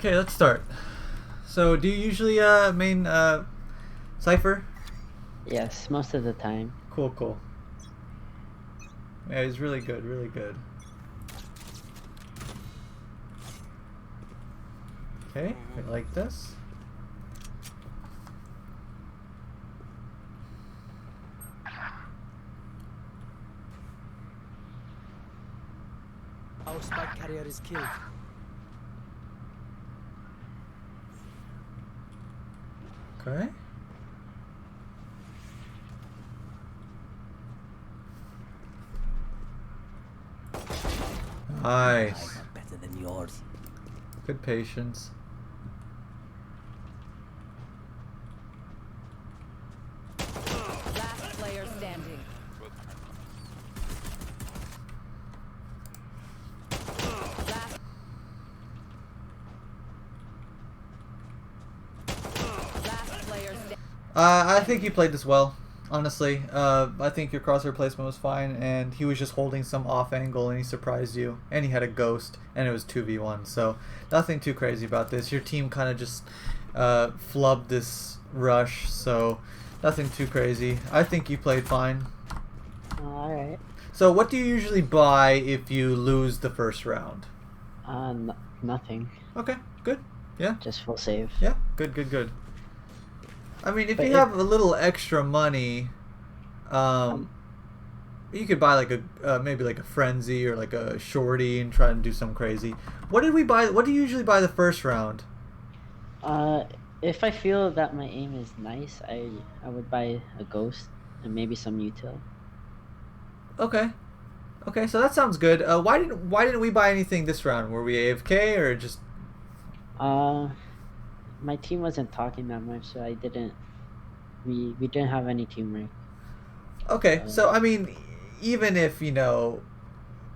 Okay, let's start. So, do you usually main Cypher? Yes, most of the time. Cool, cool. Yeah, he's really good, really good. Okay, I like this. Our spike carrier is killed. Okay. Nice. Better than yours. Good patience. Last player standing. Last player standing. I think you played this well, honestly. I think your crosshair placement was fine, and he was just holding some off angle, and he surprised you. And he had a ghost, and it was 2v1, so nothing too crazy about this. Your team kind of just flubbed this rush, so nothing too crazy. I think you played fine. Alright. So what do you usually buy if you lose the first round? Nothing. Okay, good. Yeah. Just full save. Yeah, good, good, good. I mean, if But you have a little extra money, you could buy like a maybe like a frenzy or like a shorty and try and do some crazy. What did we buy? What do you usually buy the first round? If I feel that my aim is nice, I would buy a ghost and maybe some util. Okay, okay, so that sounds good. Why didn't we buy anything this round? Were we AFK or just? My team wasn't talking that much, so I didn't. We didn't have any teamwork. Okay, so I mean, even if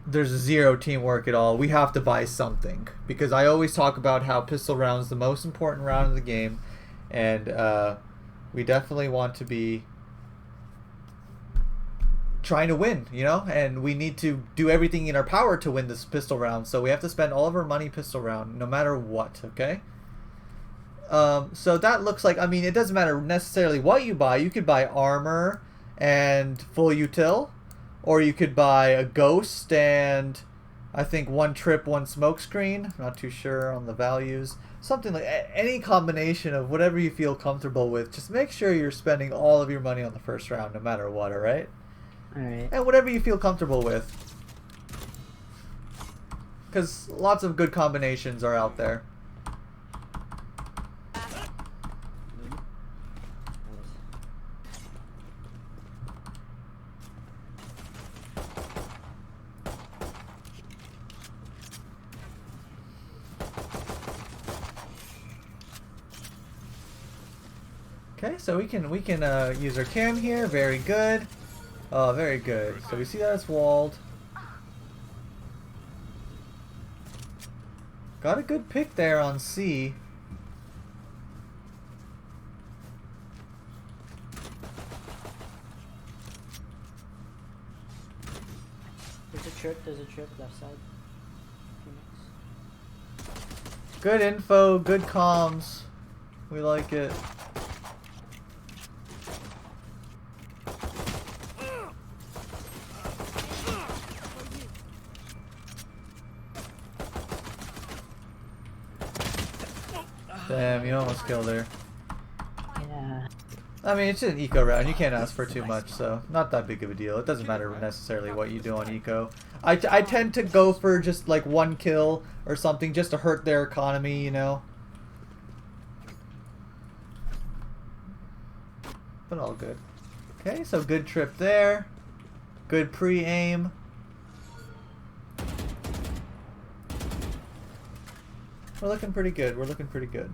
there's zero teamwork at all, we have to buy something because I always talk about how pistol round is the most important round of the game, and we definitely want to be trying to win, and we need to do everything in our power to win this pistol round. So we have to spend all of our money pistol round, no matter what. Okay. So that looks like, I mean, it doesn't matter necessarily what you buy. You could buy armor and full util, or you could buy a ghost and I think one trip, one smoke screen. I'm not too sure on the values. Something like any combination of whatever you feel comfortable with. Just make sure you're spending all of your money on the first round, no matter what. All right. Alright. And whatever you feel comfortable with, because lots of good combinations are out there. Okay, so we can use our cam here. Very good. Oh, very good. So we see that it's walled. Got a good pick there on C. There's a trip left side. Good info, good comms. We like it. Damn, you almost killed her. Yeah. I mean, it's an eco round. You can't ask for too much, so not that big of a deal. It doesn't matter necessarily what you do on eco. I tend to go for just like one kill or something just to hurt their economy, But all good. Okay, so good trip there. Good pre-aim. We're looking pretty good. We're looking pretty good.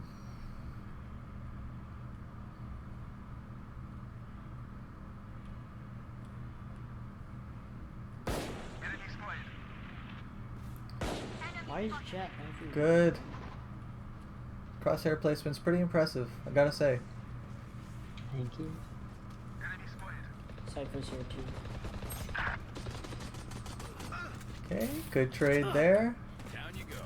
Why is chat Good. Crosshair placement's pretty impressive, I gotta say. Thank you. Cypher's here too. Okay, good trade there. Down you go.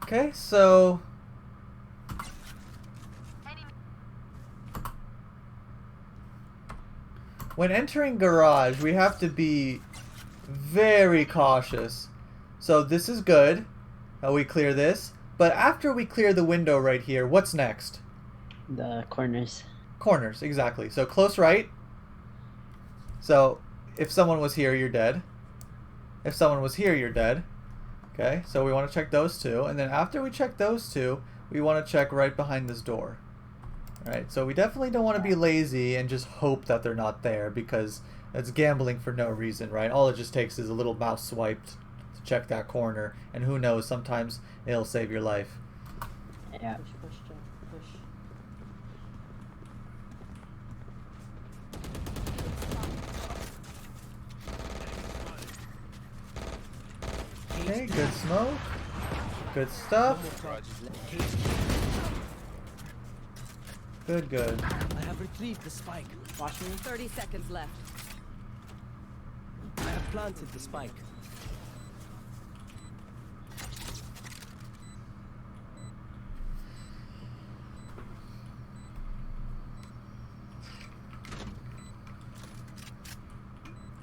Okay, so when entering garage, we have to be very cautious. So this is good. How we clear this. But after we clear the window right here, what's next? The corners. Corners, exactly. So close right. So if someone was here, you're dead. If someone was here, you're dead. Okay, so we want to check those two. And then after we check those two, we want to check right behind this door. Alright, so we definitely don't want to be lazy and just hope that they're not there, because that's gambling for no reason, right? All it just takes is a little mouse swipe to check that corner, and who knows, sometimes it'll save your life. Yeah. Okay, good smoke. Good stuff. Good, good. I have retrieved the spike. Watch me. 30 seconds left. I have planted the spike.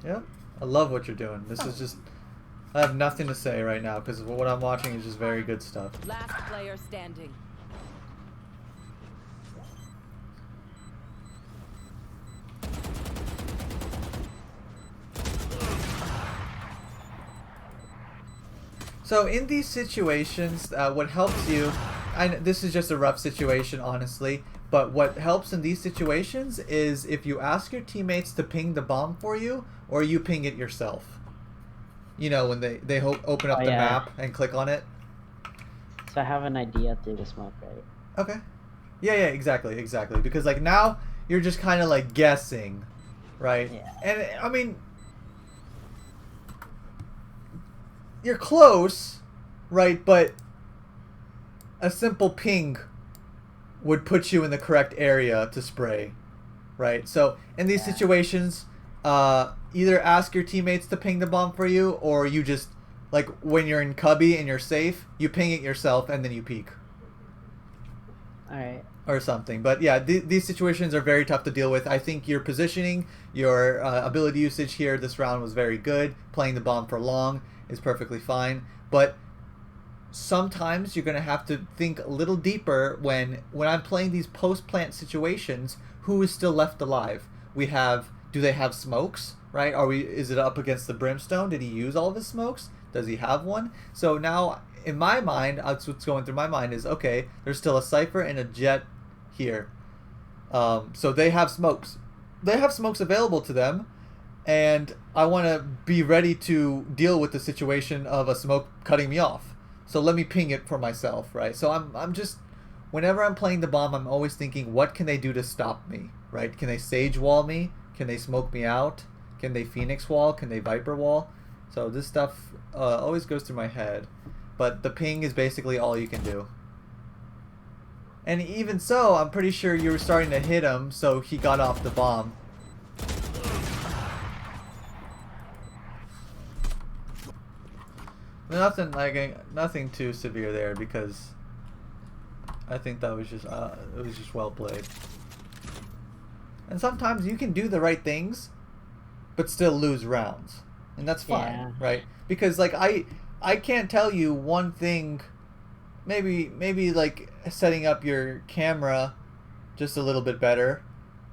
Yep. I love what you're doing. This is just... I have nothing to say right now, because what I'm watching is just very good stuff. Last player standing. So in these situations, what helps you... this is just a rough situation, honestly, but what helps in these situations is if you ask your teammates to ping the bomb for you, or you ping it yourself. You know, when they open up Oh, the yeah. map and click on it. So I have an idea through the smoke, right? Okay. Yeah, exactly. Because, like, now you're just kind of, like, guessing, right? Yeah. And, I mean... You're close, right? But a simple ping would put you in the correct area to spray, right? So in these Yeah. situations, either ask your teammates to ping the bomb for you, or you just, like, when you're in cubby and you're safe, you ping it yourself and then you peek. Alright. Or something. But yeah, these situations are very tough to deal with. I think your positioning, your ability usage here this round was very good. Playing the bomb for long is perfectly fine. But sometimes you're going to have to think a little deeper when I'm playing these post-plant situations. Who is still left alive? Do they have smokes, right? Is it up against the brimstone? Did he use all of his smokes? Does he have one? So now, in my mind, that's what's going through my mind is, okay, there's still a Cypher and a Jet here. So they have smokes. They have smokes available to them, and I want to be ready to deal with the situation of a smoke cutting me off. So let me ping it for myself, right? So I'm just, whenever I'm playing the bomb, I'm always thinking, what can they do to stop me, right? Can they Sage wall me? Can they smoke me out? Can they Phoenix wall? Can they Viper wall? So this stuff always goes through my head. But the ping is basically all you can do. And even so, I'm pretty sure you were starting to hit him, so he got off the bomb. Nothing too severe there, because I think that was just it was just well played. And sometimes you can do the right things, but still lose rounds, and that's fine, Yeah. right? Because like I can't tell you one thing. Maybe like setting up your camera just a little bit better,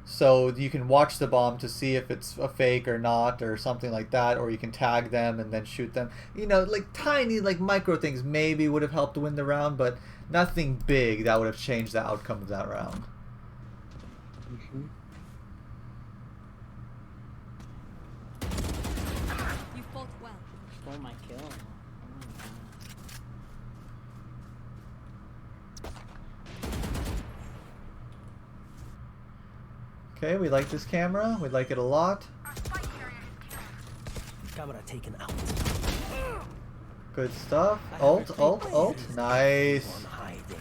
so you can watch the bomb to see if it's a fake or not, or something like that, or you can tag them and then shoot them. You know, like tiny, like micro things maybe would have helped to win the round, but nothing big that would have changed the outcome of that round. Mm-hmm. You fought well. Stole my kill. Okay, we like this camera. We like it a lot. Camera taken out. Good stuff. Ult. Nice. On high day.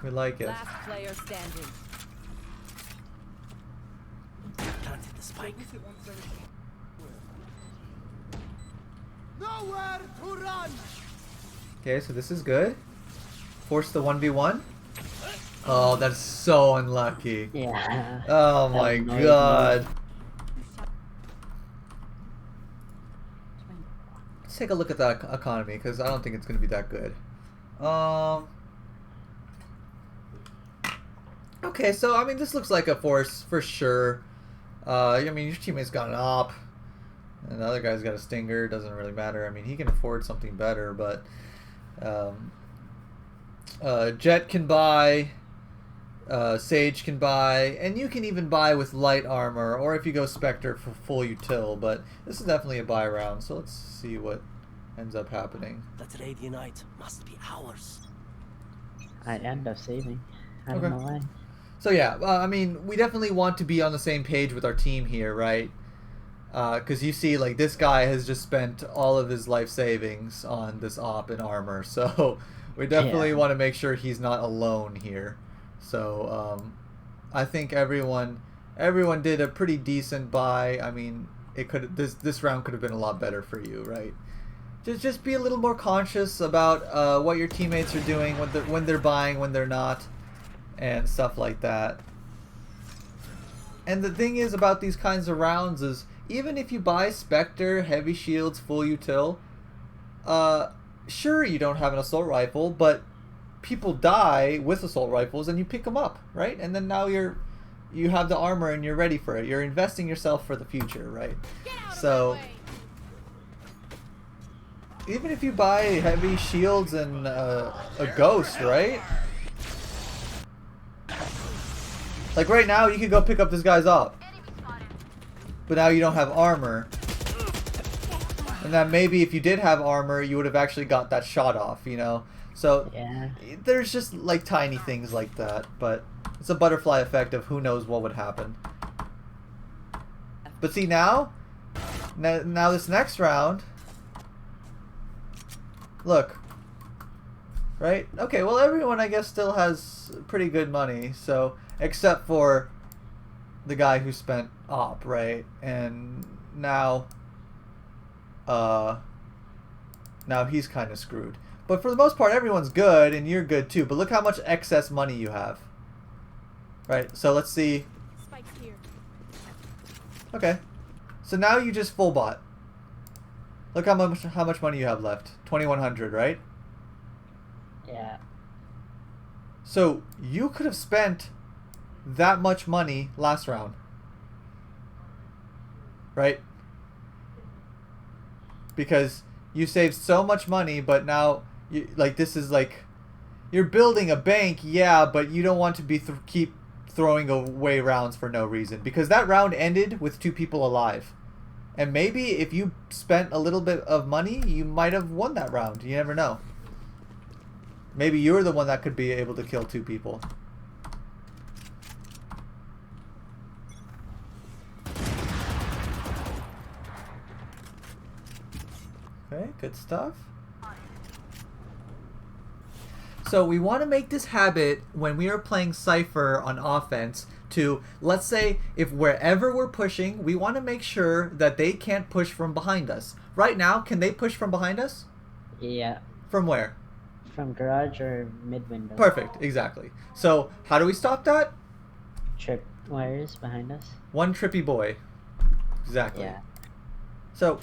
We like it. Last player standing. Planted the spike. Nowhere to run! Okay, so this is good. Force the 1v1. Oh, that's so unlucky. Yeah. Oh That my was noise god. Let's take a look at that economy, because I don't think it's going to be that good. Okay, so I mean, this looks like a force for sure. I mean, your teammate's got an op, and the other guy's got a stinger. Doesn't really matter. I mean, he can afford something better, but Jet can buy, Sage can buy, and you can even buy with light armor, or if you go Spectre for full util. But this is definitely a buy round, so let's see what ends up happening. That Radianite must be ours. I'd end up saving. I don't Okay. know why. So yeah, I mean, we definitely want to be on the same page with our team here, right? Because you see, like, this guy has just spent all of his life savings on this op and armor, so we definitely want to make sure he's not alone here. So I think everyone did a pretty decent buy. I mean, this round could have been a lot better for you, right? Just be a little more conscious about what your teammates are doing when they're buying, when they're not, and stuff like that. And the thing is about these kinds of rounds is, even if you buy Spectre, Heavy Shields, full util, sure, you don't have an assault rifle, but people die with assault rifles and you pick them up, right? And then now you have the armor and you're ready for it. You're investing yourself for the future, right? So even if you buy Heavy Shields and a Ghost, right? Like right now, you could go pick up this guy's op, but now you don't have armor. And then maybe if you did have armor, you would have actually got that shot off, you know? So Yeah. there's just like tiny things like that, but it's a butterfly effect of who knows what would happen. But see now this next round, look, right? Okay, well everyone I guess still has pretty good money, so except for the guy who spent op, right? And now he's kind of screwed. But for the most part, everyone's good, and you're good too. But look how much excess money you have. Right, so let's see. Spike's here. Okay. So now you just full bot. Look how much money you have left. 2,100, right? Yeah. So you could have spent that much money last round. Right? Because you saved so much money, but now this is like you're building a bank, yeah, but you don't want to be keep throwing away rounds for no reason, because that round ended with 2 people alive. And maybe if you spent a little bit of money, you might have won that round. You never know. Maybe you're the one that could be able to kill 2 people. Okay, good stuff. So we want to make this habit when we are playing Cypher on offense to, let's say, if wherever we're pushing, we want to make sure that they can't push from behind us. Right now, can they push from behind us? Yeah. From where? From garage or mid window. Perfect, exactly. So how do we stop that? Trip wires behind us. One trippy boy. Exactly. Yeah. So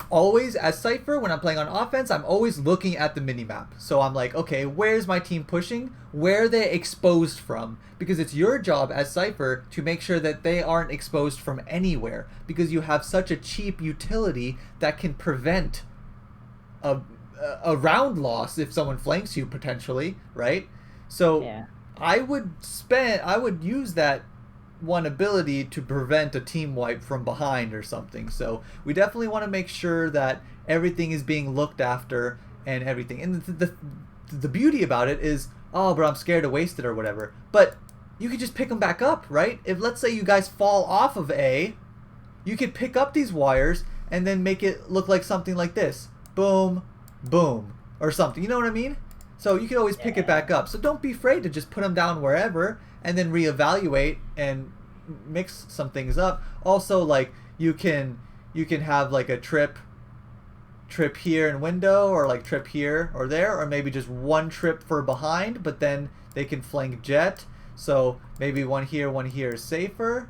always as Cypher, when I'm playing on offense, I'm always looking at the minimap. So I'm like, okay, where's my team pushing? Where are they exposed from? Because it's your job as Cypher to make sure that they aren't exposed from anywhere, because you have such a cheap utility that can prevent a round loss if someone flanks you potentially, right? So Yeah. I would use that one ability to prevent a team wipe from behind or something. So we definitely want to make sure that everything is being looked after and everything. And the beauty about it is, oh, but I'm scared to waste it or whatever. But you could just pick them back up, right? If let's say you guys fall off of A, you could pick up these wires and then make it look like something like this. Boom, boom, or something. You know what I mean? So you can always pick it back up. So don't be afraid to just put them down wherever and then reevaluate and mix some things up. Also, like you can have like a trip trip here in window, or like trip here or there, or maybe just one trip for behind, but then they can flank jet. So maybe one here is safer,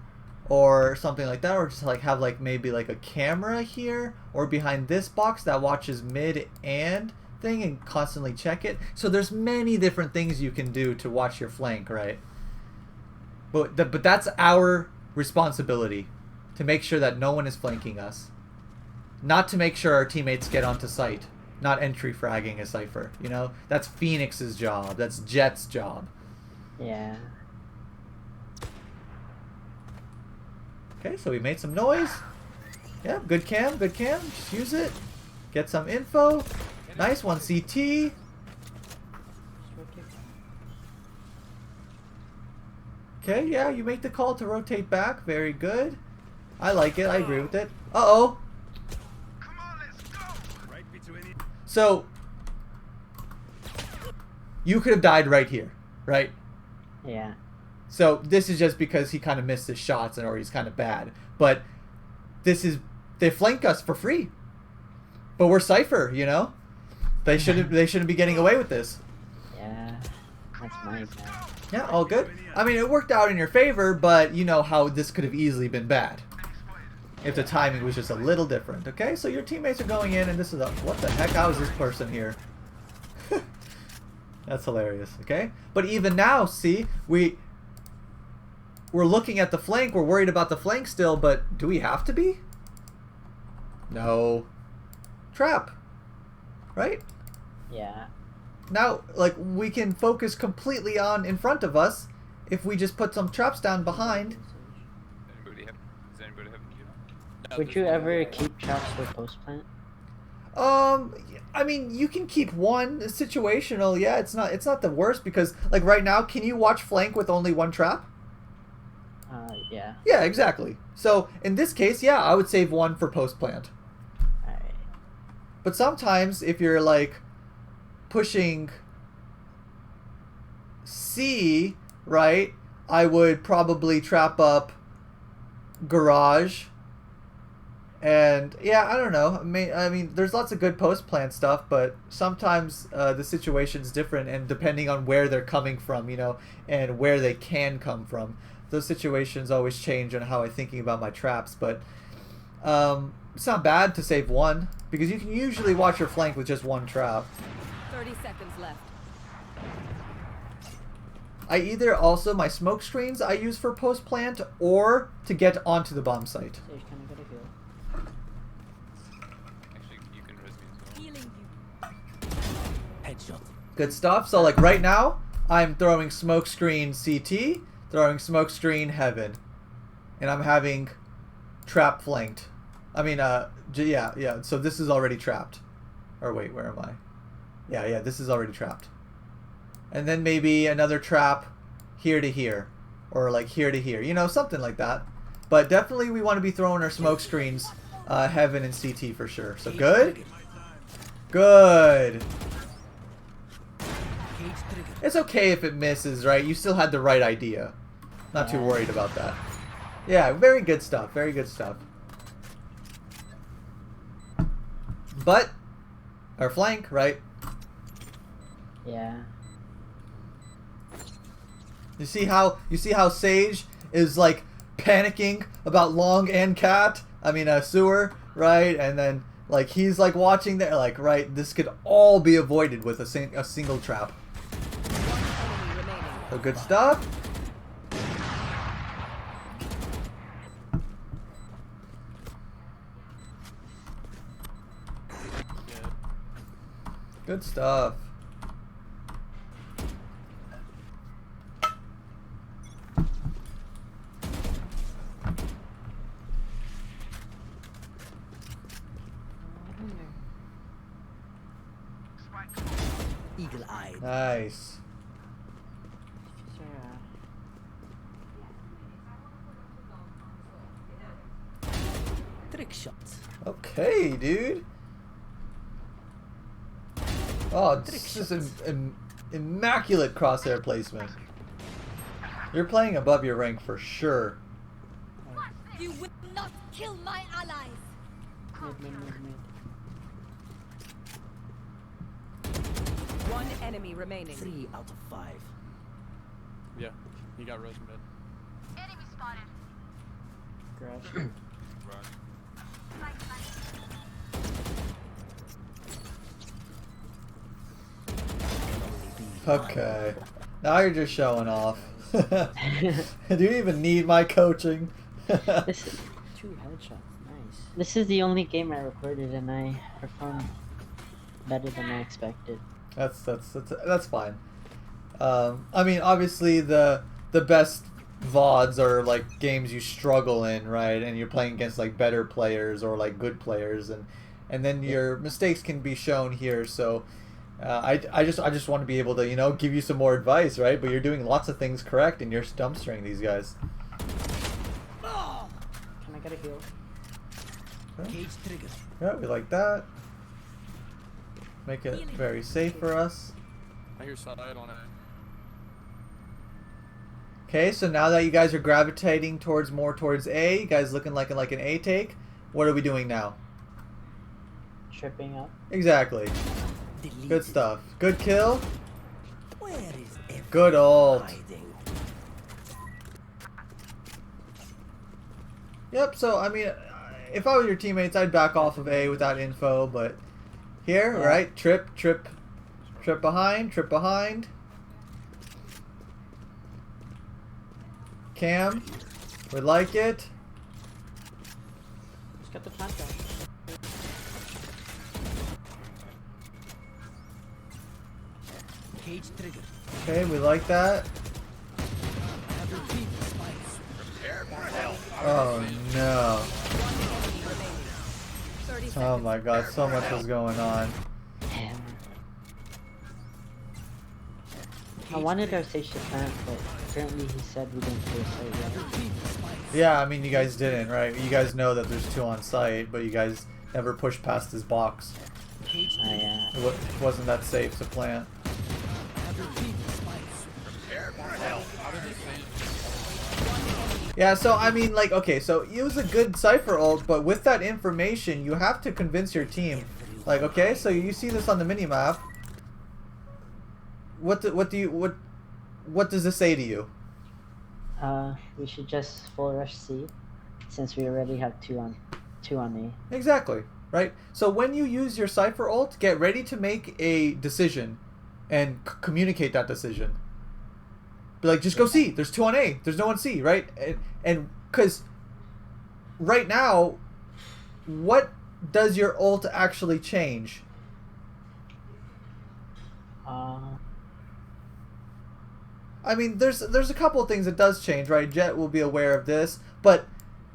or something like that, or just like have like maybe like a camera here or behind this box that watches mid and thing and constantly check it. So there's many different things you can do to watch your flank, right? But that's our responsibility, to make sure that no one is flanking us. Not to make sure our teammates get onto site. Not entry fragging a Cypher, you know? That's Phoenix's job. That's Jet's job. Yeah. Okay, so we made some noise. Yeah, good cam, good cam. Just use it. Get some info. Nice, one CT. Okay, yeah, you make the call to rotate back. Very good. I like it. I agree with it. Uh-oh. So, you could have died right here, right? Yeah. So, this is just because he kind of missed his shots or he's kind of bad. But this is... They flank us for free. But we're Cypher, you know? They shouldn't be getting away with this. Yeah. That's my bad. Yeah, all good. I mean, it worked out in your favor, but you know how this could have easily been bad if the timing was just a little different. Okay, so your teammates are going in, and this is a... What the heck? How is this person here? That's hilarious. Okay, but even now, see, we're looking at the flank. We're worried about the flank still, but do we have to be? No. Trap. Right? Yeah. Now, like, we can focus completely on in front of us if we just put some traps down behind. Does anybody have a cue? Would you ever keep traps for post plant? I mean, you can keep one situational. Yeah, it's not the worst because, like, right now, can you watch flank with only one trap? Yeah. Yeah, exactly. So, in this case, yeah, I would save one for post plant. Alright. But sometimes, if you're, like, pushing C, right, I would probably trap up garage. And yeah, I don't know. I mean, there's lots of good post plant stuff, but sometimes the situation's different, and depending on where they're coming from, you know, and where they can come from, those situations always change on how I'm thinking about my traps. But it's not bad to save one because you can usually watch your flank with just one trap. 30 seconds left. I either also my smoke screens I use for post plant or to get onto the bomb site. Sage, can I get a heal? Actually, you can res me as well. Healing you. Headshot. Good stuff. So like right now, I'm throwing smoke screen CT, throwing smoke screen heaven, and I'm having trap flanked. I mean, yeah. So this is already trapped. Or wait, where am I? Yeah. This is already trapped. And then maybe another trap here to here, or like here to here. You know, something like that. But definitely we want to be throwing our smoke screens, heaven and CT for sure. So good. Good. It's okay if it misses, right? You still had the right idea. Not too worried about that. Yeah, very good stuff. Very good stuff. But our flank, right? Yeah. You see how Sage is like panicking about Long and Cat? I mean, Sewer, right? And then like he's like watching there, like right. This could all be avoided with a single trap. One enemy remaining. So good stuff. Good stuff. Eagle-eyed. Nice. Trick shots. Okay, dude. Oh, this is an immaculate crosshair placement. You're playing above your rank for sure. You will not kill my allies. Mid. enemy remaining. 3 out of 5. Yeah, he got rose mid. Garage. Run. Okay. Now you're just showing off. Do you even need my coaching? This is, 2 headshots. Nice. this is the only game I recorded and I performed better than I expected. That's fine. I mean, obviously the best VODs are like games you struggle in, right? And you're playing against like better players or like good players, and then your mistakes can be shown here. So I just want to be able to give you some more advice, right? But you're doing lots of things correct, and you're dumpstering these guys. Can I get a heal? Cage trigger. Yeah, we like that. Make it very safe for us. I hear side on it. Okay, so now that you guys are gravitating more towards A, you guys looking like an A take. What are we doing now? Tripping up. Exactly. Deleted. Good stuff. Good kill. Where is everyone Good ult. hiding? Yep, so I mean, if I was your teammates, I'd back off of A with that info, but here, Yeah. right? Trip behind. Cam, we like it. Just got the plant down. Cage trigger. Okay, we like that. Have retrieved the spikes. Oh no. One enemy remaining. 30 seconds. Oh my god, so much was going on. Damn. I wanted our stage to plant, but apparently he said we didn't play site yet. Retrieved the spikes. Yeah, I mean, you guys didn't, right? You guys know that there's 2 on site, but you guys never pushed past his box. Cage I, trigger. It wasn't that safe to plant. Have retrieved the spikes. Yeah, so I mean, like, okay, so use a good Cypher ult, but with that information, you have to convince your team. Like, okay, so you see this on the minimap. What does this say to you? We should just full rush C, since we already have two on A. Exactly, right? So when you use your Cypher ult, get ready to make a decision and communicate that decision. Be like, just go C. There's 2 on A. There's no one C, right? And because right now, what does your ult actually change? I mean, there's a couple of things it does change, right? Jet will be aware of this,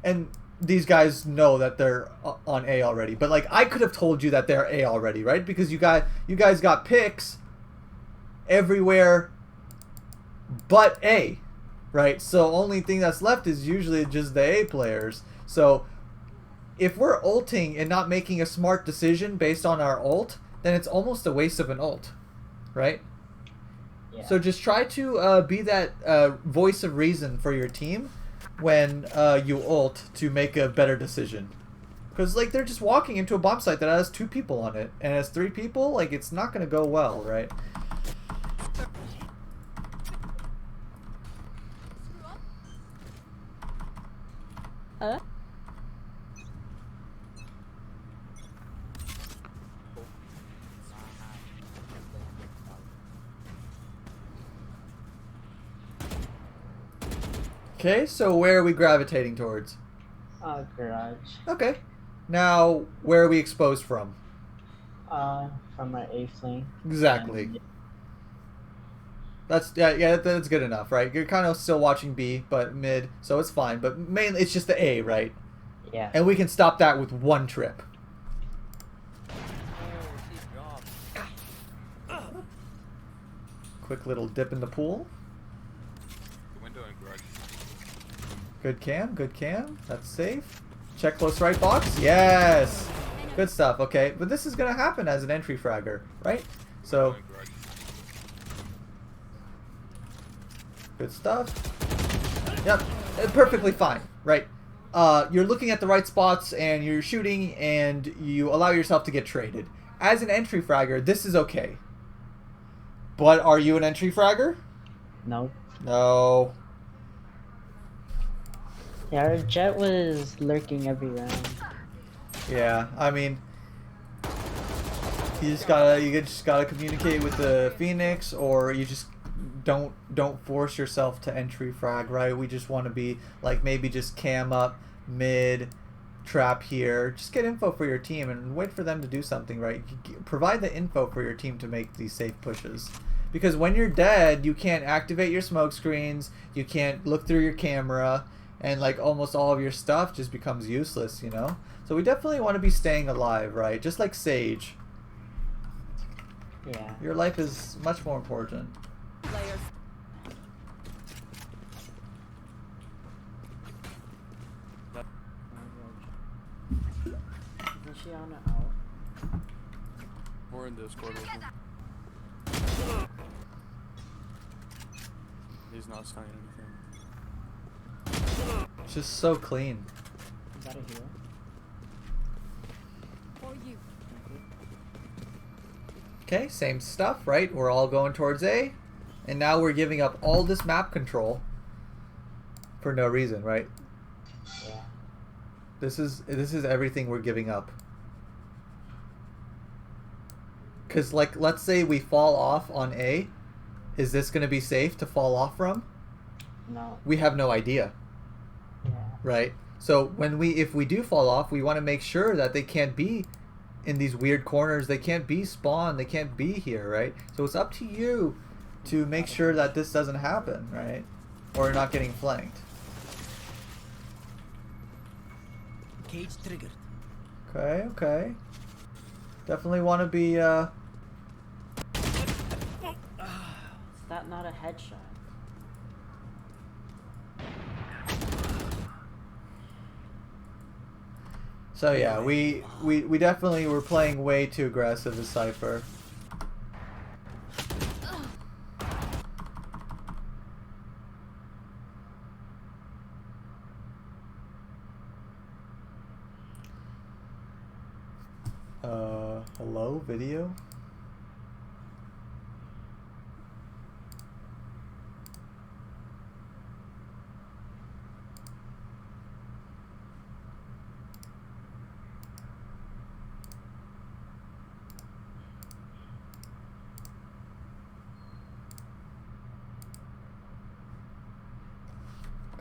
and these guys know that they're on A already. But like, I could have told you that they're A already, right? Because you guys got picks everywhere but A, right? So only thing that's left is usually just the A players. So if we're ulting and not making a smart decision based on our ult, then it's almost a waste of an ult, right? Yeah. So just try to be that voice of reason for your team when you ult to make a better decision. Because like, they're just walking into a bomb site that has 2 people on it, and has 3 people, like, it's not going to go well, right? Okay, so where are we gravitating towards? Garage. Okay. Now, where are we exposed from? From our A flank. Exactly. And- That's that's good enough, right? You're kind of still watching B, but mid, so it's fine. But mainly, it's just the A, right? Yeah. And we can stop that with 1 trip. Quick little dip in the pool. The window and garage. Good cam. That's safe. Check close right box. Yes. Good stuff. Okay, but this is gonna happen as an entry fragger, right? So Window and garage. good stuff. Yep, perfectly fine, right? You're looking at the right spots and you're shooting and you allow yourself to get traded. As an entry fragger, this is okay. But are you an entry fragger? No. No. Yeah, our jet was lurking every round. Yeah, I mean, you just gotta communicate with the Phoenix, or you just don't force yourself to entry frag, right? We just want to be like maybe just cam up mid, trap here, just get info for your team and wait for them to do something, right? Provide the info for your team to make these safe pushes. Because when you're dead, you can't activate your smoke screens, you can't look through your camera, and like almost all of your stuff just becomes useless, you know? So we definitely want to be staying alive, right? Just like Sage. Yeah. Your life is much more important. Player. Isn't she on an out? We're in Discord with him. He's not saying anything. It's just so clean. Is that a heal? For you. Okay, same stuff, right? We're all going towards A, and now we're giving up all this map control for no reason, right? Yeah. This is everything we're giving up. Cause like, let's say we fall off on A, is this gonna be safe to fall off from? No. We have no idea, Yeah. right? So if we do fall off, we want to make sure that they can't be in these weird corners. They can't be spawned. They can't be here, right? So it's up to you to make sure that this doesn't happen, right? Or you're not getting flanked. Cage triggered. Okay, okay. Definitely want to be, Is that not a headshot? So yeah, we definitely were playing way too aggressive as Cypher. Hello, video?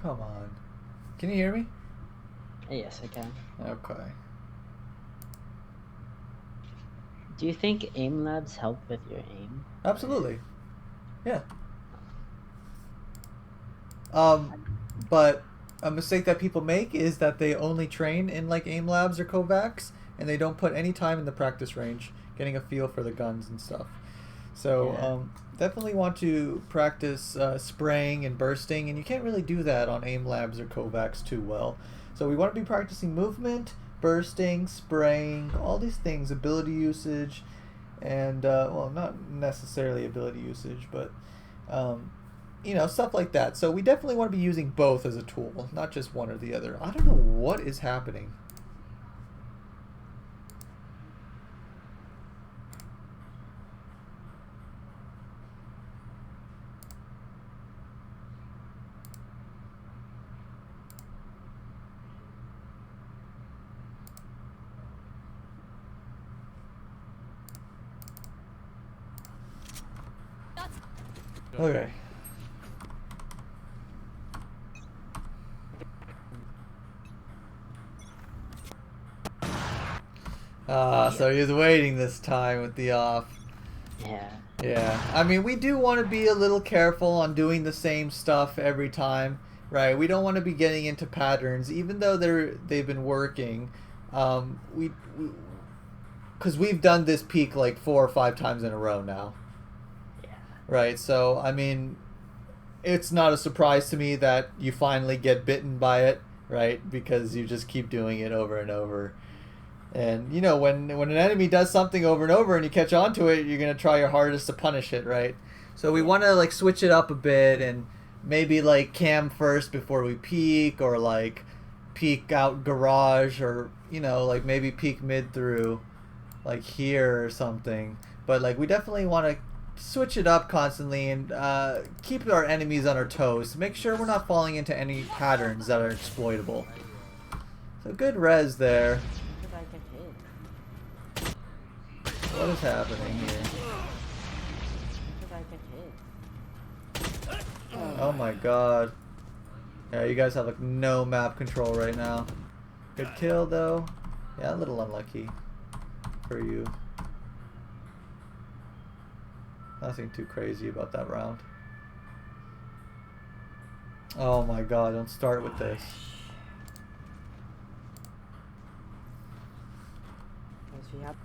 Come on. Can you hear me? Yes, I can. Okay. Do you think aim labs help with your aim? Absolutely. Yeah. But a mistake that people make is that they only train in like aim labs or Kovacs, and they don't put any time in the practice range, getting a feel for the guns and stuff. So Yeah. definitely want to practice spraying and bursting, and you can't really do that on aim labs or Kovacs too well. So we want to be practicing movement, bursting, spraying, all these things, ability usage, and well, not necessarily ability usage, but you know, stuff like that. So we definitely want to be using both as a tool, not just one or the other. I don't know what is happening. Okay. So he was waiting this time with the off. Yeah. Yeah. I mean, we do want to be a little careful on doing the same stuff every time, right? We don't want to be getting into patterns, even though they've been working. Because we've done this peak like 4 or 5 times in a row now. Yeah. Right, so, I mean, it's not a surprise to me that you finally get bitten by it, right? Because you just keep doing it over and over. And, you know, when an enemy does something over and over and you catch on to it, you're going to try your hardest to punish it, right? So we want to, like, switch it up a bit and maybe, like, cam first before we peek, or, like, peek out garage, or, you know, like, maybe peek mid through, like, here or something. But, like, we definitely want to switch it up constantly and keep our enemies on our toes. Make sure we're not falling into any patterns that are exploitable. So good res there. How did I get hit? What is happening here? How did I get hit? Oh my god. Yeah, you guys have like no map control right now. Good kill though. Yeah, a little unlucky for you. Nothing too crazy about that round. Oh my god, don't start with this. Guys, we have.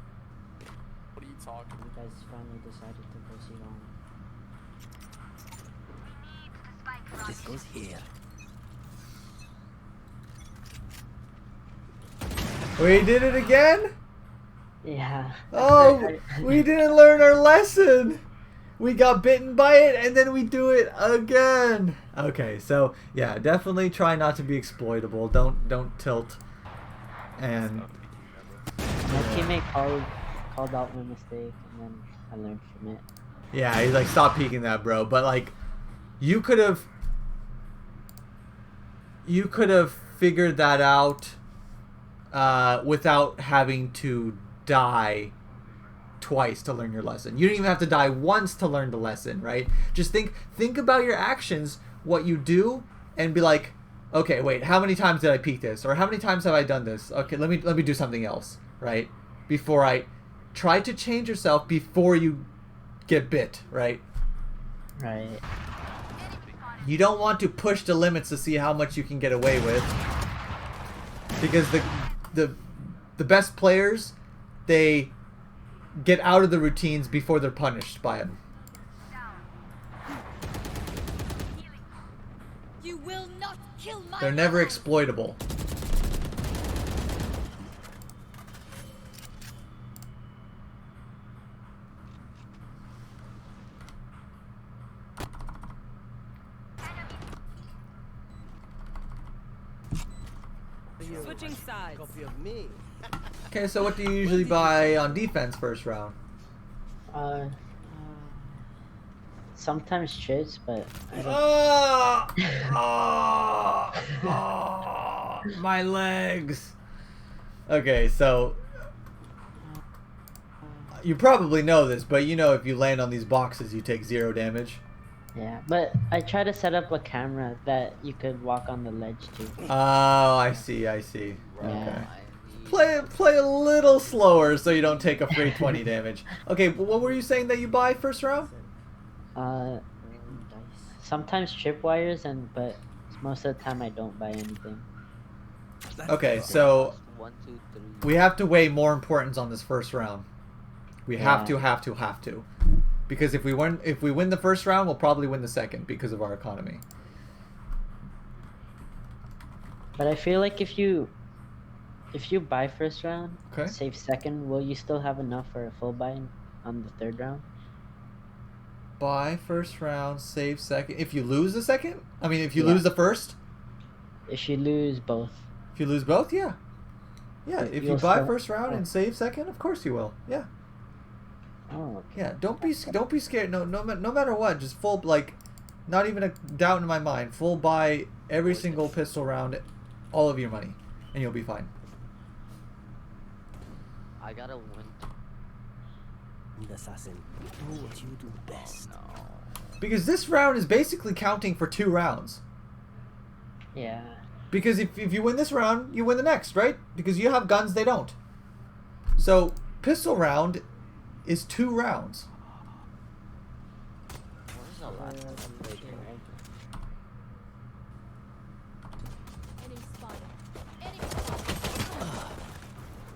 What are you talking? You guys finally decided to proceed on. This goes here. We did it again? Yeah. Oh, we didn't learn our lesson. We got bitten by it and then we do it again. Okay, so yeah, definitely try not to be exploitable. Don't tilt. And My teammate called out my mistake, and then I learned from it. yeah, he's like, stop peeking that, bro. But like, you could have figured that out without having to die twice to learn your lesson. You don't even have to die once to learn the lesson, right? Just think about your actions, what you do, and be like, okay, wait, how many times did I peek this? Or how many times have I done this? Okay, let me do something else, right? Before I try to change yourself before you get bit, right? Right. You don't want to push the limits to see how much you can get away with. Because the best players, they get out of the routines before they're punished by them. You will not kill my They're never exploitable. Switching sides. Copy of me. Okay, so what do you usually buy on defense first round? Sometimes chips, but I don't. My legs. Okay, so you probably know this, but you know if you land on these boxes, you take 0 damage. Yeah, but I try to set up a camera that you could walk on the ledge to. Oh, I see. Okay. Yeah. Play a little slower so you don't take a free 20 damage. Okay, what were you saying that you buy first round? Sometimes tripwires, but most of the time I don't buy anything. Okay, so we have to weigh more importance on this first round. We have to. Because if we win the first round, we'll probably win the second because of our economy. But I feel like if you buy first round, Okay. save second, will you still have enough for a full buy on the third round? Buy first round, save second. If you lose the second? I mean, if you Yeah. lose the first? If you lose both. If you lose both, yeah. Yeah, if you You'll buy still- first round and save second, of course you will. Yeah. Oh, okay. Yeah, don't be scared. No matter what, just full, like, not even a doubt in my mind. Full buy every single pistol round, all of your money, and you'll be fine. I gotta win. The assassin. Do what you do best. Because this round is basically counting for 2 rounds. Yeah. Because if you win this round, you win the next, right? Because you have guns, they don't. So, pistol round is 2 rounds. What was the last time I played here?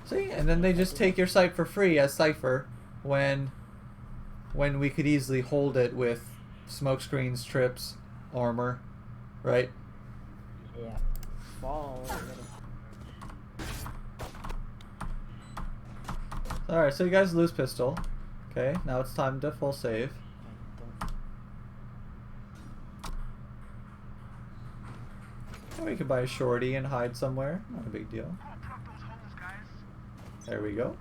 See, and then they just take your site for free as Cypher when we could easily hold it with smoke screens, trips, armor, right? Yeah. Fall. Alright, so you guys lose pistol. Okay, now it's time to full save. Or we could buy a shorty and hide somewhere. Not a big deal. There we go.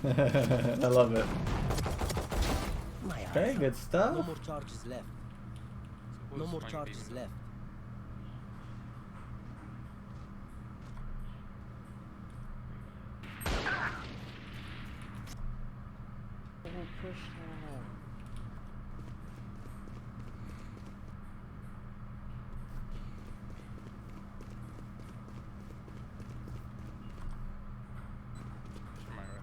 I love it. My Okay, eyes. good No stuff. more charges left. Who's No more flying charges beam? left. Don't push that. To my right.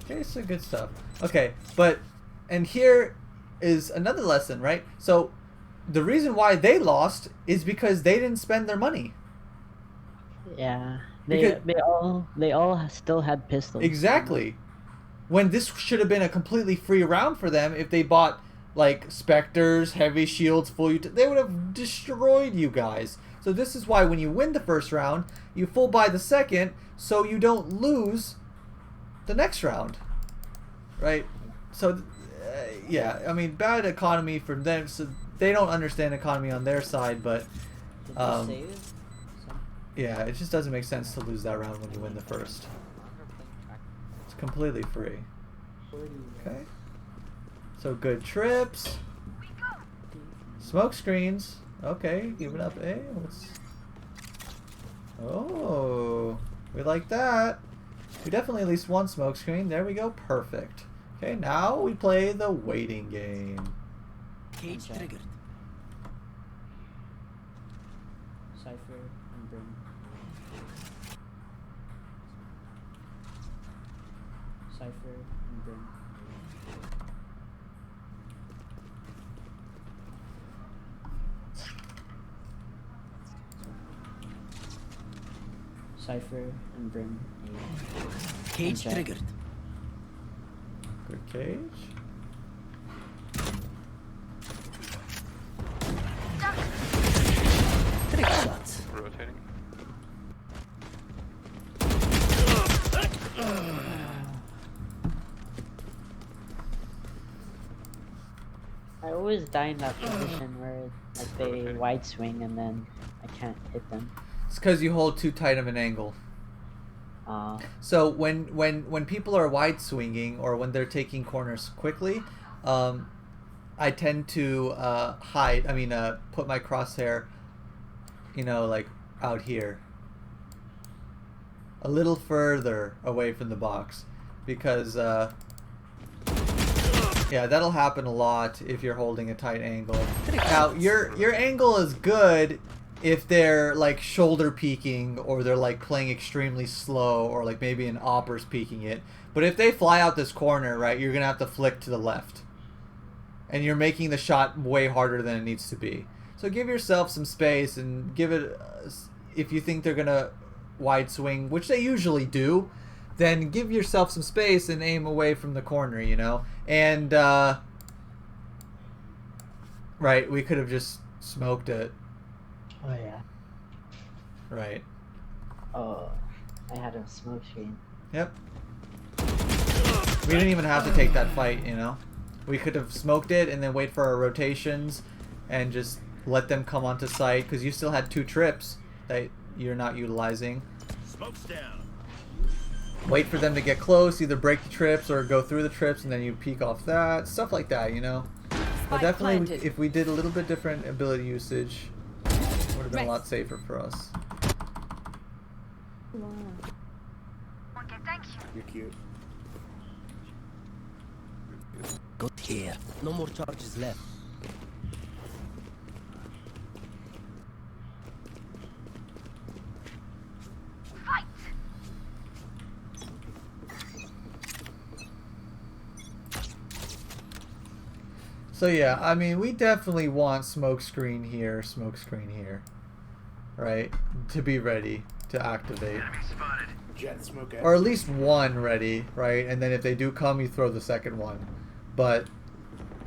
Okay, so good stuff. Okay, but and here is another lesson, right? So the reason why they lost is because they didn't spend their money. Yeah. Because- They all still had pistols. you know? Exactly. When this should have been a completely free round for them if they bought like specters, heavy shields, they would have destroyed you guys. So this is why when you win the first round, you full buy the second so you don't lose the next round. Right? So yeah, I mean bad economy for them, so they don't understand economy on their side, but Did you um, save? Some- yeah, it just doesn't make sense to lose that round when you win the first. It's completely free. Okay. So good trips. Smoke screens. Okay, giving up A. Oh, we like that. We definitely at least one smoke screen. There we go. Perfect. Okay, now we play the waiting game. Cage Okay. triggered. Cypher and Brim. Cypher and Brim. Cypher and Brim. Cage Okay. triggered. Good cage. Trick shots. Rotating. I always die in that position where like they wide swing and then I can't hit them. It's because you hold too tight of an angle. So when people are wide swinging or when they're taking corners quickly, I tend to hide. I mean, put my crosshair, like out here, a little further away from the box, because yeah, that'll happen a lot if you're holding a tight angle. Now your angle is good if they're like shoulder peeking or they're like playing extremely slow or like maybe an opper's peeking it. But if they fly out this corner, right, you're gonna have to flick to the left. And you're making the shot way harder than it needs to be. So give yourself some space and give it, if you think they're gonna wide swing, which they usually do, then give yourself some space and aim away from the corner, And, right, we could have just smoked it. Oh yeah. Right. Oh, I had a smoke screen. Yep. We didn't even have to take that fight, We could have smoked it and then wait for our rotations and just let them come onto site, because you still had 2 trips that you're not utilizing. Smoke's down. Wait for them to get close, either break the trips or go through the trips, and then you peek off that. Stuff like that, But Spike definitely, planted. if we did a little bit different ability usage, it would have been a lot safer for us. You're cute. Got here. No more charges left. So yeah, I mean, we definitely want smoke screen here, right? To be ready to activate. Jet smoke out. Or at least one ready, right? And then if they do come, you throw the second one. But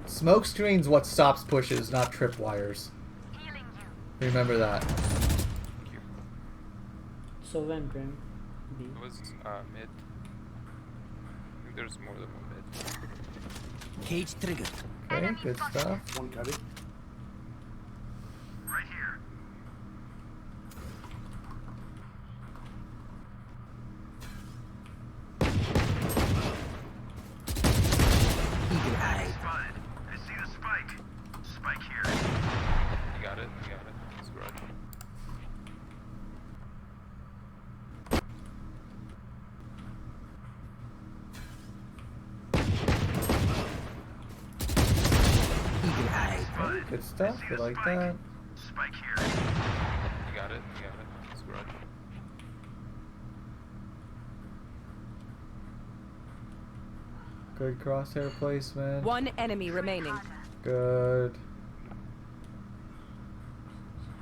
smoke screen's what stops pushes, not tripwires. Remember that. Thank you. So when Brim B. It was mid. I think there's more than one mid. Cage triggered. Okay, good stuff. One cutting. Good stuff. We like that. You got it. You got it. It's garage. Good crosshair placement. One enemy remaining. Good.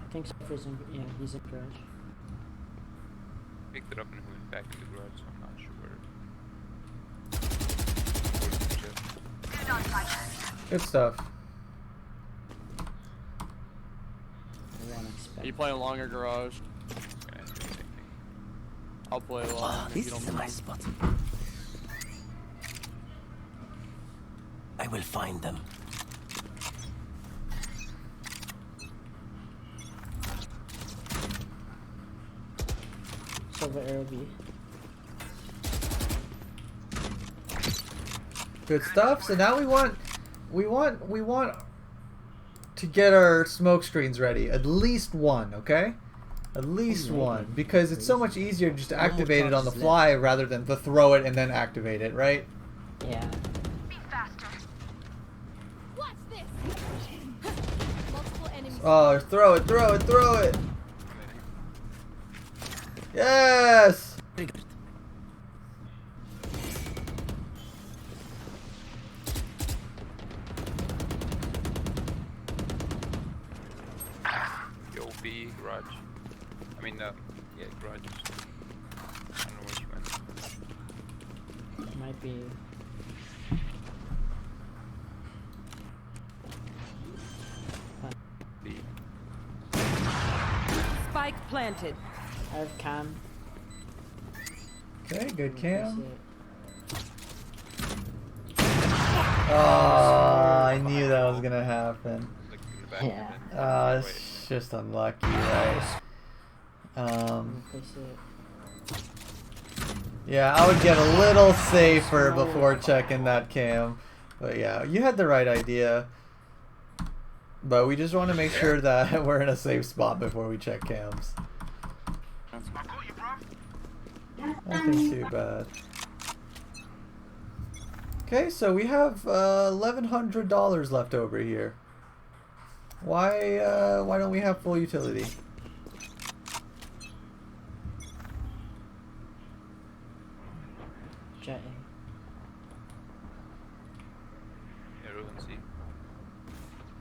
I think Cypher's in. Yeah, he's in garage. Picked it up and went back to the garage, so I'm not sure where. Good stuff. You play along your garage. Yeah, do the same thing. I'll play along if This you don't is my mind. spot. I will find them. Silver arrow B. Good stuff. So now we want to get our smoke screens ready. At least one, okay? At least one, because it's so much easier just to activate it on the fly rather than to throw it and then activate it, right? Yeah. Be faster. Watch this. Multiple enemies. Oh, throw it, throw it, throw it! Yes! Triggered. Yo, B, garage. I mean, yeah, garage. I don't know where she went. Might be. B. Spike planted. I have cam. Okay, good cam. That's Oh, I knew that was gonna happen. Like in the back. Yeah. Oh, it's just unlucky, right? Place it. Yeah, I would get a little safer before checking that cam. But yeah, you had the right idea. But we just want to make sure that we're in a safe spot before we check cams. Nothing too bad. Okay, so we have $1,100 left over here. Why don't we have full utility? Jet Yeah, roll and see.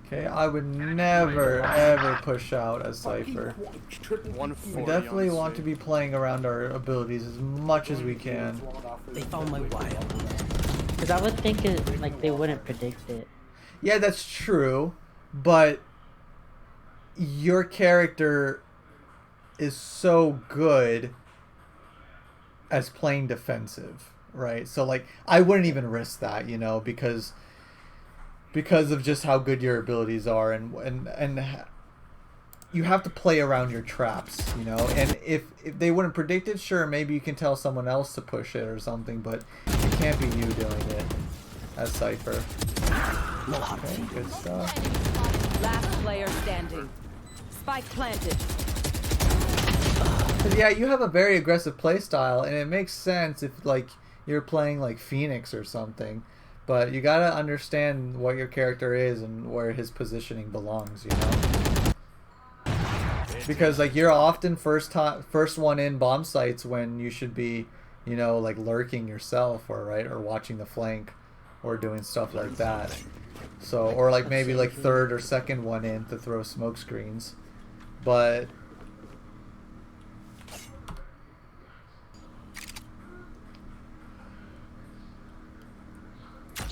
Okay, I would never ever push out a Cypher. 140 We definitely on want to be playing around our abilities as much as we can. They found my wire. Because I would think it like they wouldn't predict it. Yeah, that's true, but your character is so good as playing defensive, right? So like I wouldn't even risk that, you know, because of just how good your abilities are, and you have to play around your traps, you know. And if they wouldn't predict it, sure, maybe you can tell someone else to push it or something, but it can't be you doing it as Cypher. No hard Okay, feelings. good stuff. Enemy spotted. Last player standing. Spike planted. 'Cause, yeah, you have a very aggressive play style, and it makes sense if like you're playing like Phoenix or something. But you gotta understand what your character is and where his positioning belongs, you know. Because like you're often first one in bomb sites when you should be, you know, like lurking yourself or watching the flank, or doing stuff like that. So or like maybe like third or second one in to throw smoke screens, but.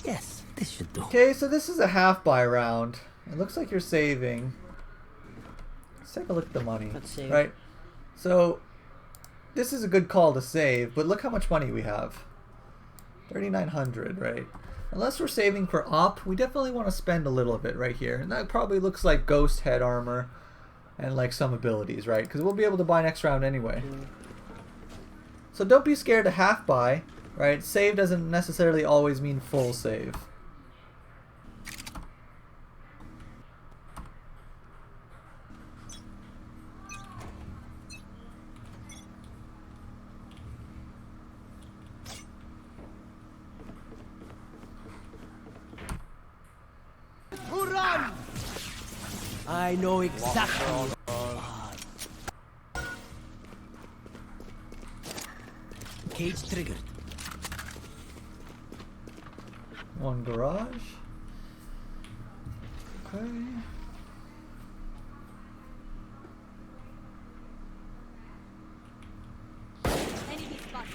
Yes, this should do. Okay, so this is a half buy round. It looks like you're saving. Let's take a look at the money. Let's save. Right. So this is a good call to save, but look how much money we have. 3,900, right? Unless we're saving for op, we definitely want to spend a little of it right here. And that probably looks like ghost head armor and like some abilities, right? Because we'll be able to buy next round anyway. So don't be scared to half buy. Right, save doesn't necessarily always mean full save. I know exactly. Cage triggered. One garage. Okay. Enemy spotted.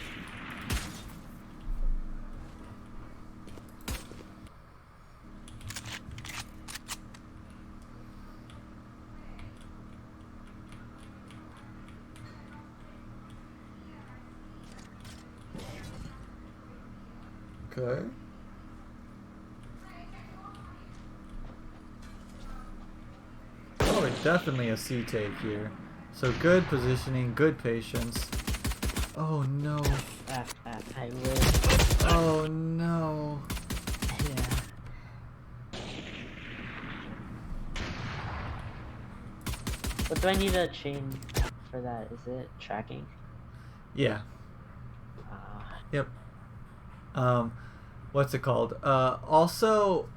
Okay. Oh, it's definitely a C take here. So good positioning, good patience. Oh no. I will. Oh no. Yeah. What do I need to chain for that? Is it tracking? Yeah. Yep. What's it called? Also,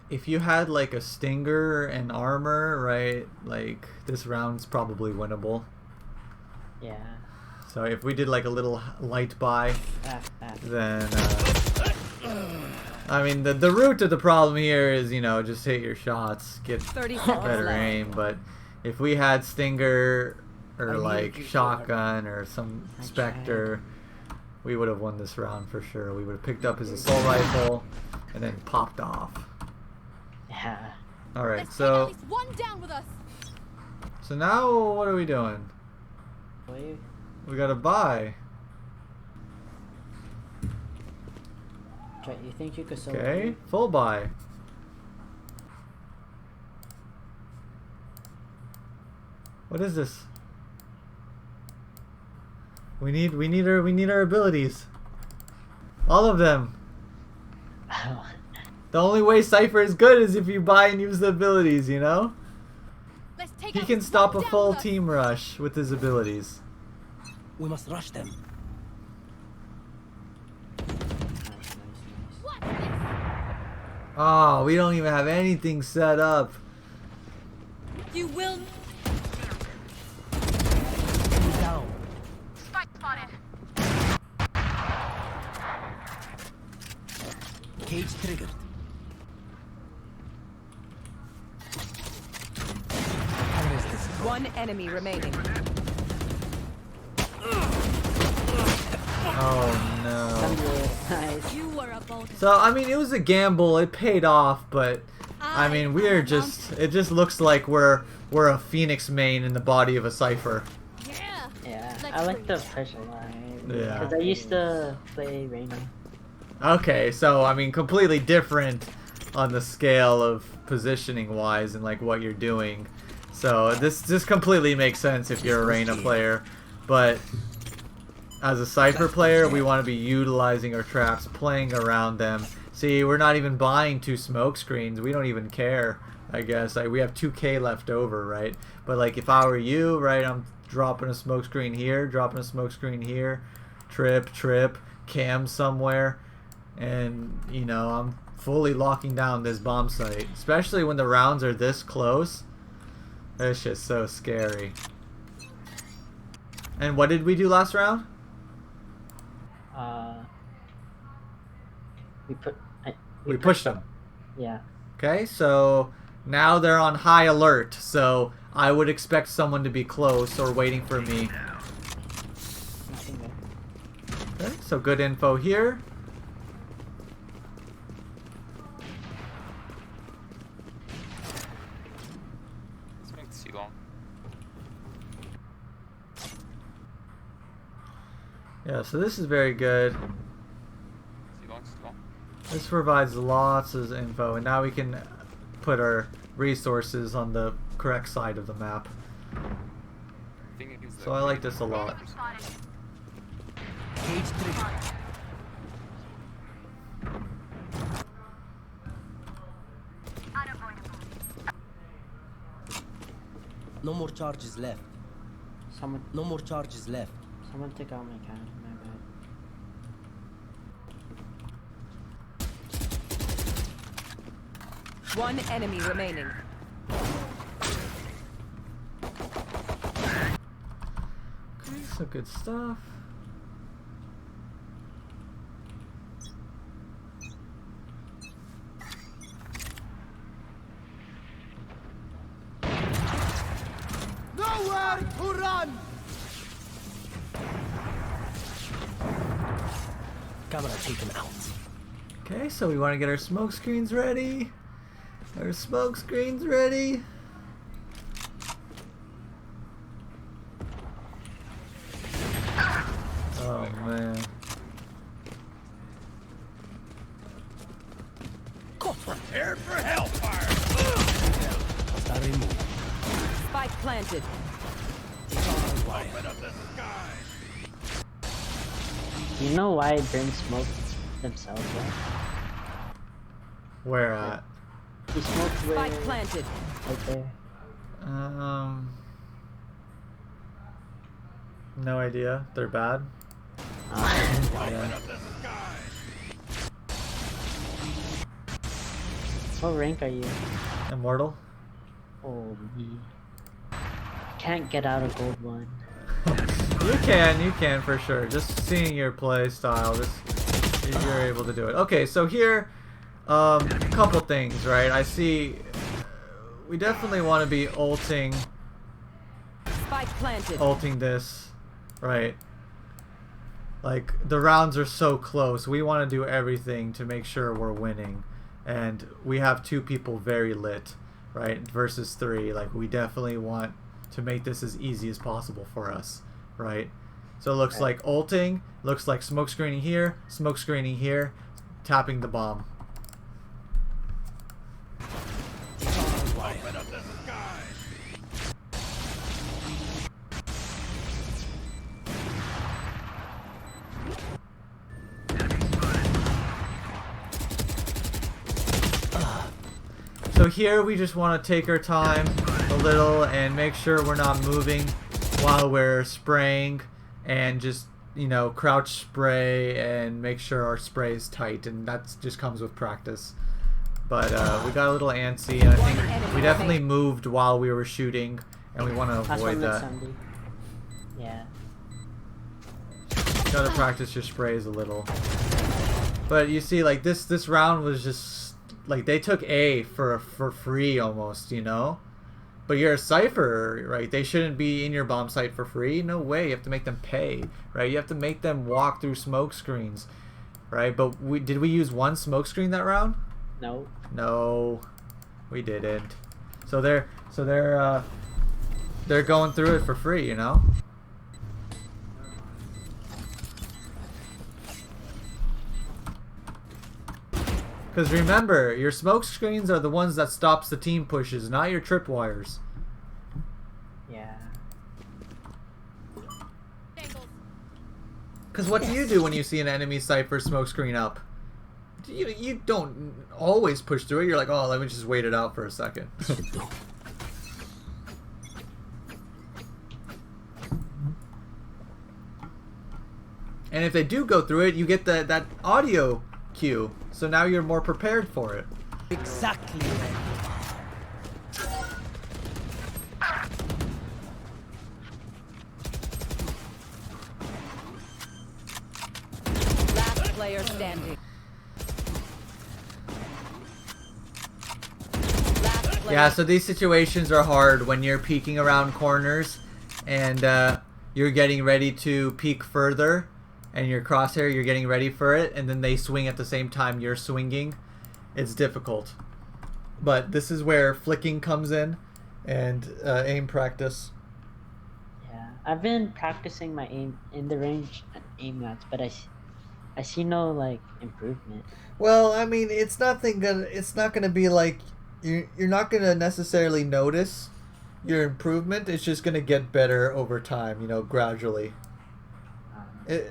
if you had like a stinger and armor, right? Like this round's probably winnable. Yeah. So if we did like a little light buy, then I mean the root of the problem here is, you know, just hit your shots, get 30 seconds better left. aim. But if we had stinger or I like need you to- shotgun or some I specter, we would have won this round for sure. We would have picked up his assault rifle and then popped off. Yeah. All right, Let's take at so least one down with us. now what are we doing? Wait. We gotta buy. You think you could solo? Okay, full buy. What is this? We need our abilities. All of them. The only way Cypher is good is if you buy and use the abilities, you know? Let's take He at can least stop a one down full with us. team rush with his abilities. We must rush them. What's this? Oh, we don't even have anything set up. You will. Enemy down. Spike spotted. Cage triggered. How is this? One enemy remaining. Oh no. Nice. You were a bold. So I mean, it was a gamble. It paid off, but I mean, we are just. It just looks like we're a Phoenix main in the body of a Cypher. Yeah. Yeah. Let's I like the freeze. push a lot. Yeah. Because I used to play Reyna. Okay, so I mean, completely different on the scale of positioning wise and like what you're doing. So this completely makes sense if you're a Reyna player, but as a Cypher player, we want to be utilizing our traps, playing around them. See, we're not even buying 2 smoke screens. We don't even care, I guess. Like, we have 2K left over, right? But like if I were you, right, I'm dropping a smoke screen here, dropping a smoke screen here, trip, cam somewhere, and you know, I'm fully locking down this bomb site. Especially when the rounds are this close. It's just so scary. And what did we do last round? We pushed them. Yeah. Okay, so now they're on high alert. So I would expect someone to be close or waiting for me. Nothing good. Okay, so good info here. It's too long. Yeah, so this is very good. Too long. This provides lots of info, and now we can put our resources on the correct side of the map. So I like this a lot. Cage triggered. No more charges left. Someone No more charges left. took out my cannon, my bad. One enemy remaining. So good stuff. Nowhere to run! Camera taken out. Okay, so we want to get our smoke screens ready. Our smoke screens ready. Oh man. Prepare for hellfire! Hostile removed. Spike planted. Open up the sky! You know why burn smoke themselves? Right? Where at? He smoked where Spike planted. right there. No idea. They're bad. Yeah. What rank are you? Immortal. Holy. Can't get out of gold one. You can for sure. Just seeing your play style, you're able to do it. Okay, so here, couple things, right? I see. We definitely want to be ulting Spike planted. this, right? Like the rounds are so close. We want to do everything to make sure we're winning, and we have 2 people very lit, right? Versus 3. Like we definitely want to make this as easy as possible for us, right? So it looks like ulting, looks like smoke screening here, tapping the bomb. Open up the sky! So here we just want to take our time a little and make sure we're not moving while we're spraying, and just, you know, crouch spray and make sure our spray is tight, and that just comes with practice. But we got a little antsy, and I think we definitely moved while we were shooting, and we want to Last avoid one that. Sunday. Yeah. Gotta practice your sprays a little. But you see, like this round was just like they took A for free almost, you know. But you're a Cypher, right? They shouldn't be in your bomb site for free. No way. You have to make them pay, right? You have to make them walk through smoke screens, right? But did we use 1 smoke screen that round? No. No, we didn't. So they're going through it for free, you know. Because remember, your smoke screens are the ones that stops the team pushes, not your tripwires. Yeah. Dangles. Because what do you do when you see an enemy Cypher smoke screen up? You don't always push through it. You're like, oh, let me just wait it out for a second. And if they do go through it, you get that audio cue. So now you're more prepared for it. Exactly. Last player standing. Last player. Yeah, so these situations are hard when you're peeking around corners and you're getting ready to peek further, and your crosshair, you're getting ready for it, and then they swing at the same time you're swinging. It's difficult. But this is where flicking comes in, and aim practice. Yeah. I've been practicing my aim in the range and aim mats, but I see no like improvement. Well, I mean, it's not gonna be like you're not gonna necessarily notice your improvement. It's just gonna get better over time, you know, gradually.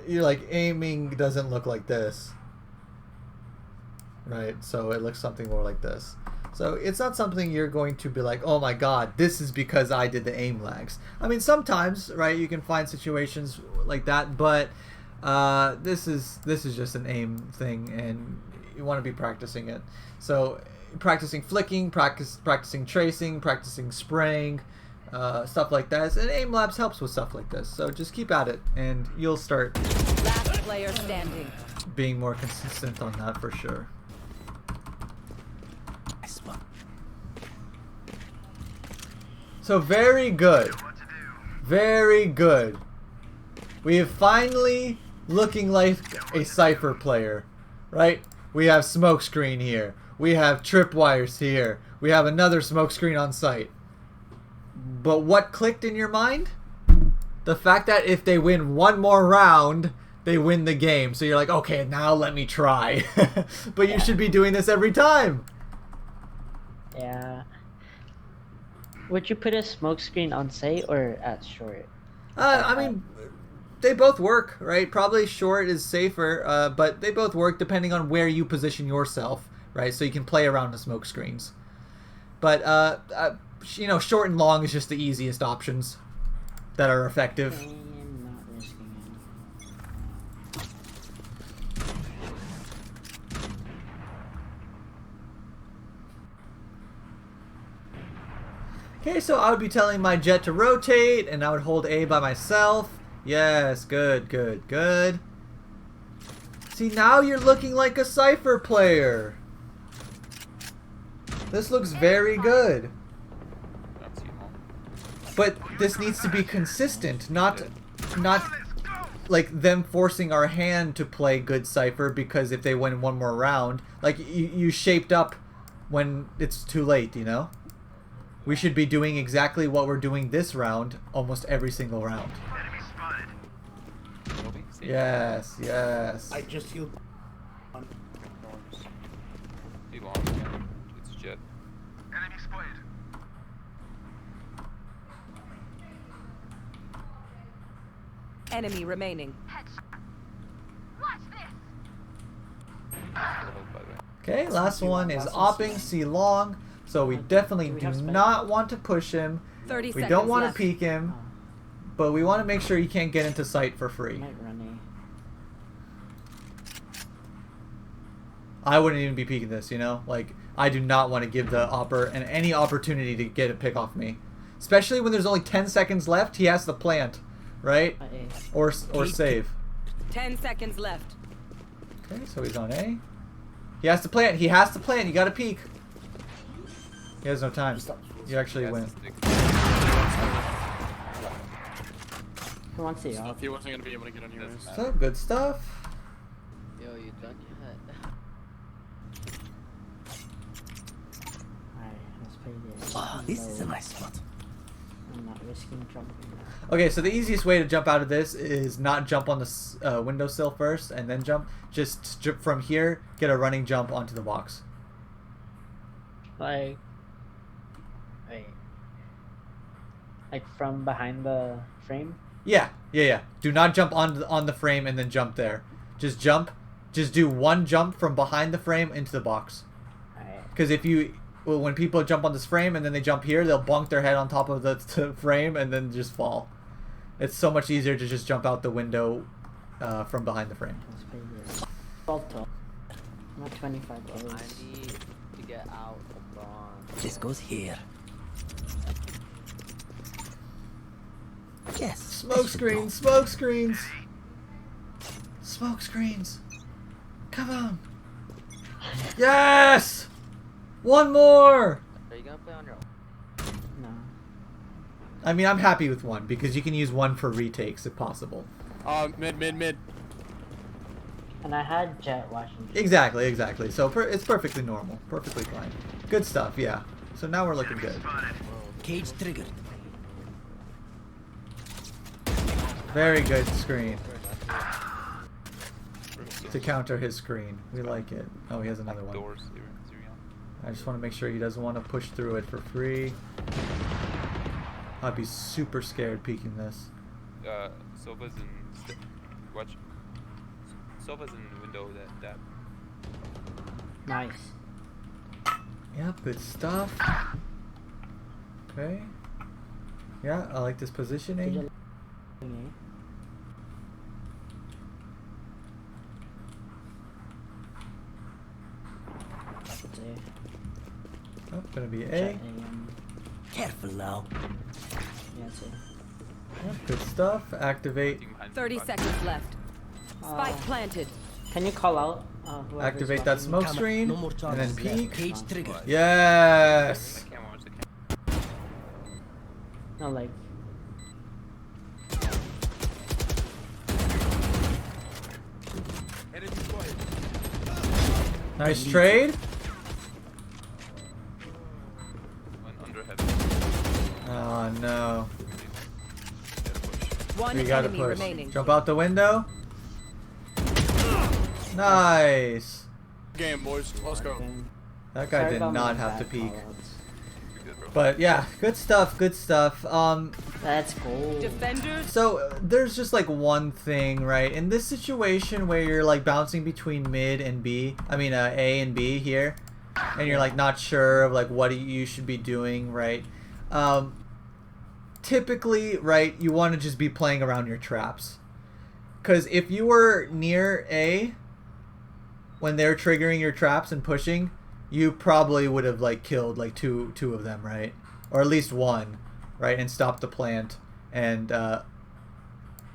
You're like, aiming doesn't look like this, right? So it looks something more like this. So it's not something you're going to be like, oh my god, this is because I did the aim lags. I mean, sometimes, right, you can find situations like that, but this is just an aim thing, and you want to be practicing it. So practicing flicking, practicing tracing, practicing spraying, stuff like that. And Aim Labs helps with stuff like this. So just keep at it, and you'll start Last player standing. being more consistent on that for sure. So very good. Very good. We have finally looking like a Cypher player, right? We have smokescreen here. We have tripwires here. We have another smokescreen on site. But what clicked in your mind? The fact that if they win one more round, they win the game. So you're like, okay, now let me try. But you should be doing this every time. Yeah. Would you put a smoke screen on site or at short? I mean, they both work, right? Probably short is safer, but they both work depending on where you position yourself, right? So you can play around the smoke screens. But, you know, short and long is just the easiest options that are effective. I'm not risking Okay, so I would be telling my jet to rotate, and I would hold A by myself. Yes, good, good, good. See, now you're looking like a Cypher player. This looks very good. But this needs to be consistent, not like them forcing our hand to play good Cypher because if they win one more round, like you shaped up when it's too late, you know? We should be doing exactly what we're doing this round almost every single round. Yes, yes. I just healed. Be long again. It's jet. Enemy spotted. Enemy remaining. Watch this. Hold, by the way. Okay, last one is opping C long. So we definitely do not want to push him. 30 We seconds don't want to left. peek him. But we want to make sure he can't get into sight for free. Might run I wouldn't even be peeking this, you know? Like, I do not want to give the opper and any opportunity to get a pick off me. Especially when there's only 10 seconds left, he has to plant, right? Or save. 10 seconds left. Okay, so he's on A. He has to plant. He has to plant. You got to peek. He has no time. You actually win. Who wants it off? He wasn't gonna be able to get anyways. So, good stuff. Yo, you done yet? Alright, let's play this. Oh, this is a nice spot. I'm not risking jumping. Okay, so the easiest way to jump out of this is not jump on the windowsill first and then jump. Just jump from here, get a running jump onto the box. Like, wait. Like from behind the frame? Yeah. Do not jump on the frame and then jump there. Just jump. Just do one jump from behind the frame into the box. Alright. Because when people jump on this frame and then they jump here, they'll bonk their head on top of the frame and then just fall. It's so much easier to just jump out the window from behind the frame. Let's play this. 12 to. I'm at 25 I need to get out of bronze. This goes here. Yes. Smoke screens, smoke screens, smoke screens. Come on. Yes. One more. Are you gonna play on your own? No. I mean, I'm happy with one because you can use one for retakes if possible. Mid. And I had Jet watching. Exactly. So it's perfectly normal, perfectly fine. Good stuff, yeah. So now we're looking good. Cage triggered. Very good screen. To counter his screen. We like it. Oh, he has another one. Doors. I just want to make sure he doesn't want to push through it for free. I'd be super scared peeking this. Sofa's in. Watch. Sofa's in window that. Nice. Yep, good stuff. Okay. Yeah, I like this positioning. Oh, gonna be A. Careful now. Yeah, too. Good stuff. Activate. Team behind 30 back. seconds left. Spike planted. Can you call out? Whoever's Activate that watching? smoke Camera, screen. no more And charges then left. peek. Cage triggered. Yes. I can't watch the camera. No, like. Enemy spotted. Nice trade. Went under head. Oh no. Dead push. One We gotta enemy push. remaining. Jump out the window. Nice. Game, boys. Let's go. Fucking- That guy Sorry did about my not have to bad peek. callouts. You're good, bro. But yeah, good stuff. Good stuff. That's gold. Defenders. So there's just like one thing, right? In this situation where you're like bouncing between mid and B, I mean A and B here, and you're like not sure of like what you should be doing, right? Typically, right, you want to just be playing around your traps, because if you were near A when they're triggering your traps and pushing, you probably would have like killed like two of them, right? Or at least one, right? And stopped the plant. And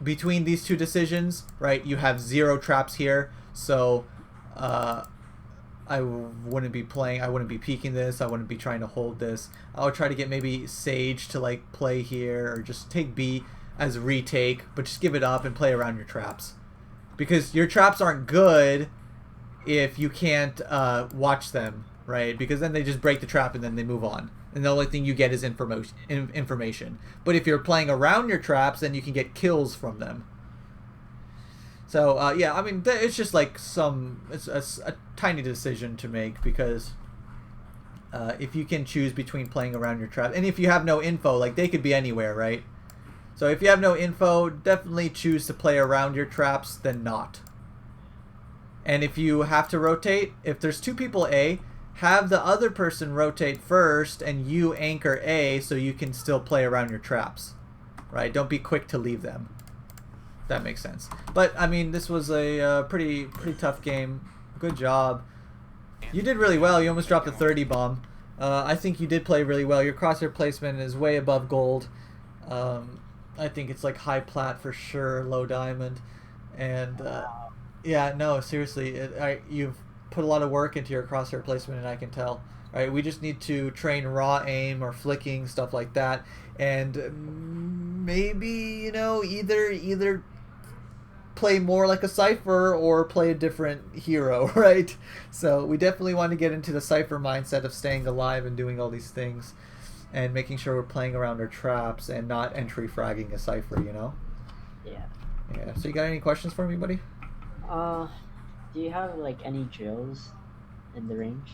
between these two decisions, right, you have 0 traps here. So I wouldn't be playing, I wouldn't be peeking this, I wouldn't be trying to hold this. I would try to get maybe Sage to like play here, or just take B as a retake, but just give it up and play around your traps. Because your traps aren't good if you can't watch them, right? Because then they just break the trap and then they move on. And the only thing you get is information. But if you're playing around your traps, then you can get kills from them. So, yeah, I mean, it's just like it's a tiny decision to make, because if you can choose between playing around your trap, and if you have no info, like, they could be anywhere, right? So if you have no info, definitely choose to play around your traps than not. And if you have to rotate, if there's 2 people A, have the other person rotate first and you anchor A so you can still play around your traps, right? Don't be quick to leave them. That makes sense. But, I mean, this was a pretty tough game. Good job. You did really well. You almost dropped a 30 bomb. I think you did play really well. Your crosshair placement is way above gold. I think it's like high plat for sure, low diamond. And... yeah, no, seriously, you've put a lot of work into your crosshair placement, and I can tell. All right, we just need to train raw aim or flicking, stuff like that, and maybe, you know, either play more like a Cypher or play a different hero, right? So we definitely want to get into the Cypher mindset of staying alive and doing all these things, and making sure we're playing around our traps and not entry fragging a Cypher, you know? Yeah. Yeah. So you got any questions for me, buddy? Do you have like any drills in the range?